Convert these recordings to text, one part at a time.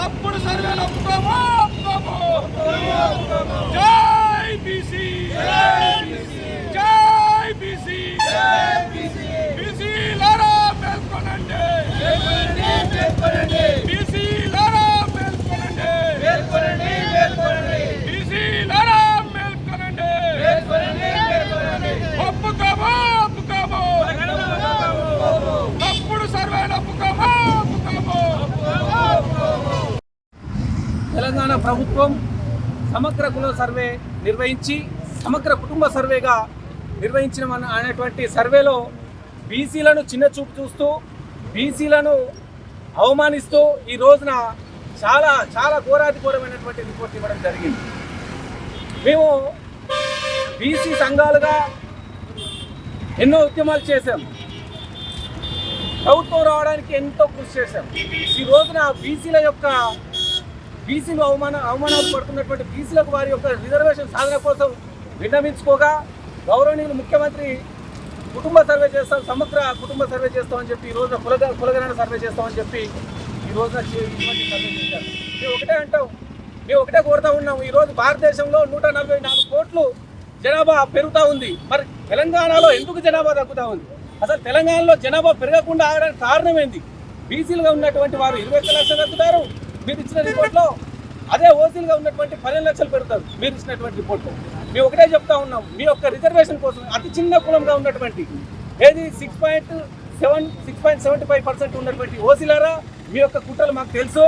తప్పుడు సర్వేలు ఒప్పుకోము. జై బీసీ, జై బీసీ, బీసీలారా మేల్కొనండి, బీసీలారా మేల్కొనండి, బీసీలారా మేల్కొనండి. ఒప్పుకోము, ఒప్పుకోము, తప్పుడు సర్వేలు ఒప్పుకోము. తెలంగాణ ప్రభుత్వం సమగ్ర కుల సర్వే నిర్వహించి సమగ్ర కుటుంబ సర్వేగా నిర్వహించిన అనేటువంటి సర్వేలో బీసీలను చిన్నచూపు చూస్తూ బీసీలను అవమానిస్తూ ఈ రోజున చాలా చాలా ఘోరాతిఘోరమైనటువంటి రిపోర్ట్ ఇవ్వడం జరిగింది. మేము బీసీ సంఘాలుగా ఎన్నో ఉద్యమాలు చేశాం, ప్రభుత్వం రావడానికి ఎంతో కృషి చేశాం. ఈ రోజున బీసీలు అవమానాలు పడుతున్నటువంటి బీసీలకు వారి యొక్క రిజర్వేషన్ సాధన కోసం విన్నవించుకోగా గౌరవనీయులు ముఖ్యమంత్రి కుటుంబ సర్వే చేస్తాం, సమగ్ర కుటుంబ సర్వే చేస్తామని చెప్పి ఈ రోజున కులగణన సర్వే చేస్తామని చెప్పి ఈ రోజున ఇటువంటి సర్వే చేశారు. మేము ఒకటే అంటాం, మేము ఒకటే కోరుతా ఉన్నాం. ఈరోజు భారతదేశంలో 144 కోట్లు జనాభా పెరుగుతూ ఉంది. మరి తెలంగాణలో ఎందుకు జనాభా తగ్గుతూ ఉంది? అసలు తెలంగాణలో జనాభా పెరగకుండా ఆగడానికి కారణం ఏంది? బీసీలుగా ఉన్నటువంటి వారు 21 లక్షలు తగ్గుతారు మీరు ఇచ్చిన రిపోర్ట్లో, అదే ఓసీలుగా ఉన్నటువంటి 15 లక్షలు పెరుగుతారు మీరు ఇచ్చినటువంటి రిపోర్ట్లో. మేము ఒకటే చెప్తా ఉన్నాం, మీ యొక్క రిజర్వేషన్ కోసం అతి చిన్న కులంగా ఉన్నటువంటి ఏది 6.75% ఉన్నటువంటి ఓసీలారా మీ యొక్క కుట్రలు మాకు తెలుసు.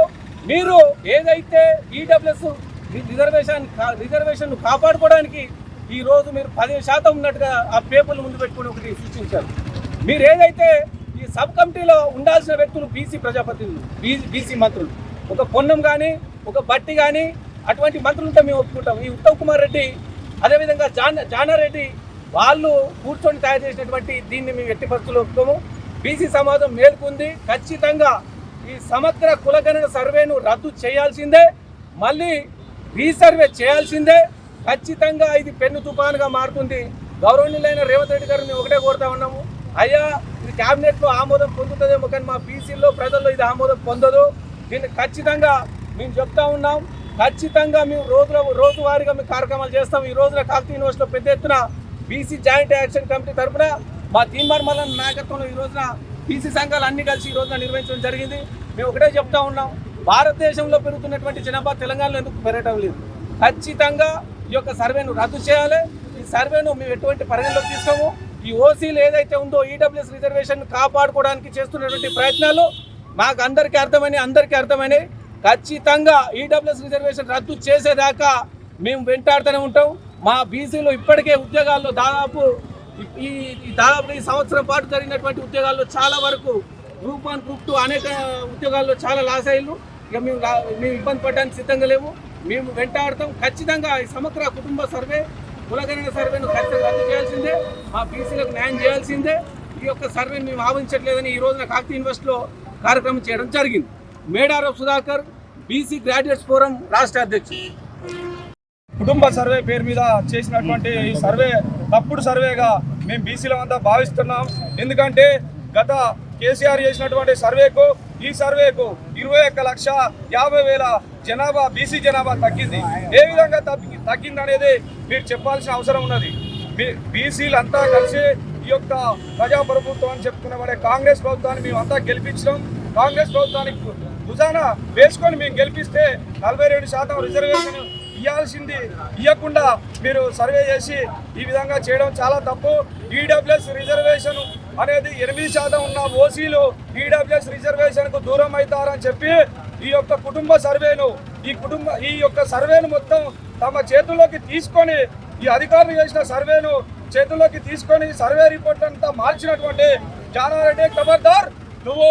మీరు ఏదైతే ఈడబ్ల్యూఎస్ రిజర్వేషన్ కాపాడుకోవడానికి ఈ రోజు మీరు 10% ఉన్నట్టుగా ఆ పేపర్లు ముందు పెట్టుకుని ఒకటి సూచించారు. మీరు ఏదైతే ఈ సబ్ కమిటీలో ఉండాల్సిన వ్యక్తులు బీసీ ప్రజాప్రతినిధులు, బీసీ మంత్రులు, ఒక పొన్నం కానీ ఒక బట్టి కానీ అటువంటి మంత్రులతో మేము ఒప్పుకుంటాం. ఈ ఉత్తమ్ కుమార్ రెడ్డి అదేవిధంగా జానారెడ్డి వాళ్ళు కూర్చొని తయారు చేసినటువంటి దీన్ని మేము ఎట్టి పరిస్థితుల్లో ఒప్పుకోము. బీసీ సమాజం మేల్కొంది. ఖచ్చితంగా ఈ సమగ్ర కులగణన సర్వేను రద్దు చేయాల్సిందే, మళ్ళీ రీసర్వే చేయాల్సిందే. ఖచ్చితంగా ఇది పెన్ను తుఫానుగా మారుతుంది. గౌరవనీయులైన రేవంత్ రెడ్డి గారు మేము ఒకటే కోరుతా ఉన్నాము, అయ్యా ఇది క్యాబినెట్లో ఆమోదం పొందుతుందేమో కానీ మా బీసీల్లో ప్రజల్లో ఇది ఆమోదం పొందదు. దీన్ని ఖచ్చితంగా మేము చెప్తా ఉన్నాం. ఖచ్చితంగా మేము రోజువారీగా మేము కార్యక్రమాలు చేస్తాం. ఈ రోజున కాకతీయ యూనివర్సిటీలో పెద్ద ఎత్తున బీసీ జాయింట్ యాక్షన్ కమిటీ తరఫున మా తీన్మార్ మల్లన్న నాయకత్వంలో ఈ రోజున బీసీ సంఘాలు అన్ని కలిసి ఈ రోజున నిర్వహించడం జరిగింది. మేము ఒకటే చెప్తా ఉన్నాం, భారతదేశంలో పెరుగుతున్నటువంటి జనాభా తెలంగాణలో ఎందుకు పెరగటం లేదు? ఖచ్చితంగా ఈ యొక్క సర్వేను రద్దు చేయాలి. ఈ సర్వేను మేము ఎటువంటి పరిగణలోకి తీసుకోము. ఈ ఓసీలు ఏదైతే ఉందో ఈడబ్ల్యూఎస్ రిజర్వేషన్ కాపాడుకోవడానికి చేస్తున్నటువంటి ప్రయత్నాలు మాకు అందరికీ అర్థమైనాయి. ఖచ్చితంగా ఈడబ్ల్యూఎస్ రిజర్వేషన్ రద్దు చేసేదాకా మేము వెంటాడుతూనే ఉంటాం. మా బీసీలు ఇప్పటికే ఉద్యోగాల్లో దాదాపు ఈ సంవత్సరం పాటు జరిగినటువంటి ఉద్యోగాల్లో చాలా వరకు గ్రూప్ 1 గ్రూప్ 2 అనేక ఉద్యోగాల్లో చాలా లాస్ అయ్యారు. ఇక మేము ఇబ్బంది పడడానికి సిద్ధంగా లేవు. మేము వెంటాడుతాం. ఖచ్చితంగా ఈ సమగ్ర కుటుంబ సర్వే కులగణన సర్వేను ఖచ్చితంగా రద్దు చేయాల్సిందే, మా బీసీలకు న్యాయం చేయాల్సిందే. ఈ యొక్క సర్వేను మేము ఆమోదించట్లేదని ఈ రోజున కాకతీయ యూనివర్సిటీలో కార్యక్రమం చేయడం జరిగింది. Medaram Sudhakar, BC graduates forum రాష్ట్ర అధ్యక్షుడు. కుటుంబ సర్వే పేరు మీద చేసినటువంటి ఈ సర్వే తప్పుడు సర్వేగా మేము బీసీల అంతా భావిస్తున్నాం. ఎందుకంటే గత కేసీఆర్ చేసినటువంటి సర్వేకు ఈ సర్వేకు 21,50,000 జనాభా బీసీ జనాభా తగ్గింది. ఏ విధంగా తగ్గింది అనేది మీరు చెప్పాల్సిన అవసరం ఉన్నది. బీసీలంతా కలిసి ఈ యొక్క ప్రజాప్రభుత్వం అని చెప్పుకునే కాంగ్రెస్ ప్రభుత్వాన్ని మేము అంతా గెలిపించడం, కాంగ్రెస్ ప్రభుత్వానికి భుజాన వేసుకొని మేము గెలిపిస్తే 42% రిజర్వేషన్ ఇవ్వకుండా మీరు సర్వే చేసి ఈ విధంగా చేయడం చాలా తప్పు. ఈడబ్ల్యూఎస్ రిజర్వేషన్ అనేది 8% ఉన్న ఓసీలు ఈడబ్ల్యూఎస్ రిజర్వేషన్కు దూరం అవుతారని చెప్పి ఈ యొక్క కుటుంబ సర్వేను ఈ యొక్క సర్వేను మొత్తం తమ చేతుల్లోకి తీసుకొని ఈ అధికారులు చేసిన సర్వేను చేతుల్లోకి తీసుకొని సర్వే రిపోర్ట్ అంతా మార్చినటువంటి జానారెడ్డి ఖబర్దార్, నువ్వు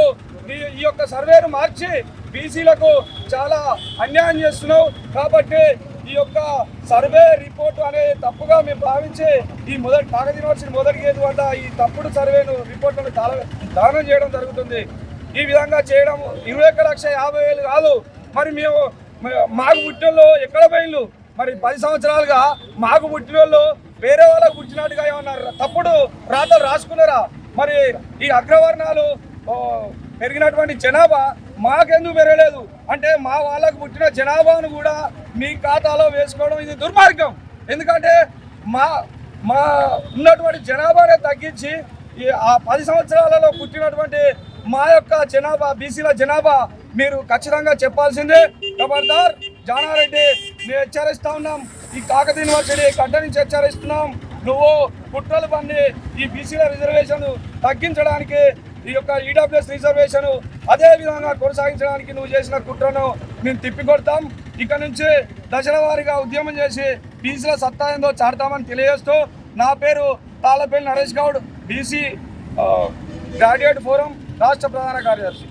ఈ యొక్క సర్వేను మార్చి బీసీలకు చాలా అన్యాయం చేస్తున్నావు. కాబట్టి ఈ యొక్క సర్వే రిపోర్టు అనేది తప్పుగా మేము భావించి ఈ కాకతీయ యూనివర్సిటీ మొదటి గేటు వద్ద ఈ తప్పుడు సర్వేను రిపోర్టులను దానం చేయడం జరుగుతుంది. ఈ విధంగా చేయడం 21,50,000 కాదు. మరి మేము మాకు పుట్టినోళ్ళు ఎక్కడ పోయిళ్ళు? మరి 10 సంవత్సరాలుగా మాకు పుట్టినోళ్ళు వేరే వాళ్ళకు పుట్టినట్టుగా ఏమన్నా తప్పుడు రాతలు రాసుకున్నారా? మరి ఈ అగ్రవర్ణాలు పెరిగినటువంటి జనాభా మాకెందుకు పెరగలేదు అంటే మా వాళ్ళకు పుట్టిన జనాభాను కూడా మీ ఖాతాలో వేసుకోవడం ఇది దుర్మార్గం. ఎందుకంటే మా మా ఉన్నటువంటి జనాభానే తగ్గించి ఆ 10 సంవత్సరాలలో పుట్టినటువంటి మా యొక్క జనాభా బీసీల జనాభా మీరు ఖచ్చితంగా చెప్పాల్సిందే. ఖబర్దార్ జానారెడ్డి, మేము హెచ్చరిస్తా ఉన్నాం. ఈ కాకతీయ యూనివర్సిటీ గడ్డ నుంచి హెచ్చరిస్తున్నాం. నువ్వు కుట్రలు పన్ని ఈ బీసీల రిజర్వేషన్ తగ్గించడానికి, ఈ యొక్క ఈడబ్ల్యూఎస్ రిజర్వేషన్ అదే విధంగా కొనసాగించడానికి నువ్వు చేసిన కుట్రను మేము తిప్పికొడతాం. ఇక నుంచి దశల వారీగా ఉద్యమం చేసి బీసీల సత్తా ఏందో చాడతామని తెలియజేస్తూ, నా పేరు Tallapalli Naresh Goud, BC graduate forum రాష్ట్ర ప్రధాన కార్యదర్శి.